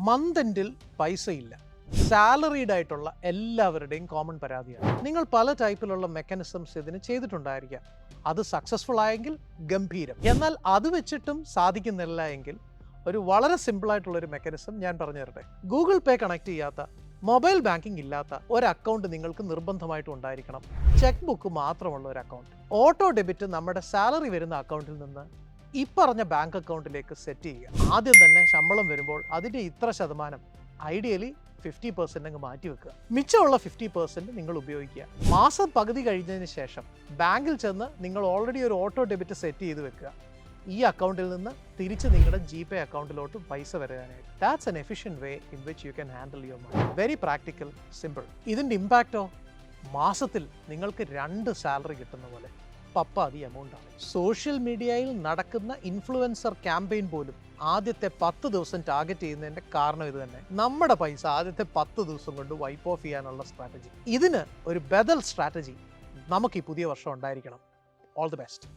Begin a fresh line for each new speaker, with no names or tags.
Month എൻഡിൽ പൈസയില്ല. Salaried ആയിട്ടുള്ള എല്ലാവരുടെയും കോമൺ പരാതിയാണ്. നിങ്ങൾ പല ടൈപ്പിലുള്ള മെക്കാനിസംസ് ഇതിന് ചെയ്തിട്ടുണ്ടായിരിക്കാം. അത് സക്സസ്ഫുൾ ആയെങ്കിൽ ഗംഭീരം. എന്നാൽ അത് വെച്ചിട്ടും സാധിക്കുന്നില്ല എങ്കിൽ ഒരു വളരെ സിമ്പിളായിട്ടുള്ളൊരു മെക്കാനിസം ഞാൻ പറഞ്ഞു തരട്ടെ. ഗൂഗിൾ പേ കണക്ട് ചെയ്യാത്ത, മൊബൈൽ ബാങ്കിങ് ഇല്ലാത്ത ഒരു അക്കൗണ്ട് നിങ്ങൾക്ക് നിർബന്ധമായിട്ടും ഉണ്ടായിരിക്കണം. ചെക്ക് ബുക്ക് മാത്രമുള്ള ഒരു അക്കൗണ്ട്. ഓട്ടോ ഡെബിറ്റ് നമ്മുടെ സാലറി വരുന്ന അക്കൗണ്ടിൽ നിന്ന് ഈ പറഞ്ഞ ബാങ്ക് അക്കൗണ്ടിലേക്ക് സെറ്റ് ചെയ്യുക. ആദ്യം തന്നെ ശമ്പളം വരുമ്പോൾ അതിൻ്റെ ഇത്ര ശതമാനം, ഐഡിയലി 50% അങ്ങ് മാറ്റി വെക്കുക. മിച്ചമുള്ള 50% നിങ്ങൾ ഉപയോഗിക്കുക. മാസം പകുതി കഴിഞ്ഞതിന് ശേഷം ബാങ്കിൽ ചെന്ന് നിങ്ങൾ ഓൾറെഡി ഒരു ഓട്ടോ ഡെബിറ്റ് സെറ്റ് ചെയ്ത് വെക്കുക. ഈ അക്കൗണ്ടിൽ നിന്ന് തിരിച്ച് നിങ്ങളുടെ GPay അക്കൗണ്ടിലോട്ട് പൈസ വരാനായിട്ട്. That's an efficient way in which you can handle your money. Very practical, simple. ഇതിൻ്റെ ഇമ്പാക്റ്റോ മാസത്തിൽ നിങ്ങൾക്ക് 2 സാലറി കിട്ടുന്ന പോലെ പപ്പാതി എമൗണ്ട് ആണ്. സോഷ്യൽ മീഡിയയിൽ നടക്കുന്ന ഇൻഫ്ലുവൻസർ ക്യാമ്പയിൻ പോലും ആദ്യത്തെ 10 ദിവസം ടാർഗറ്റ് ചെയ്യുന്നതിൻ്റെ കാരണം ഇത് തന്നെ. നമ്മുടെ പൈസ ആദ്യത്തെ 10 ദിവസം കൊണ്ട് വൈപ്പ് ഓഫ് ചെയ്യാനുള്ള സ്ട്രാറ്റജി. ഇതിന് ഒരു ബദൽ സ്ട്രാറ്റജി നമുക്ക് ഈ പുതിയ വർഷം ഉണ്ടായിരിക്കണം. All the best.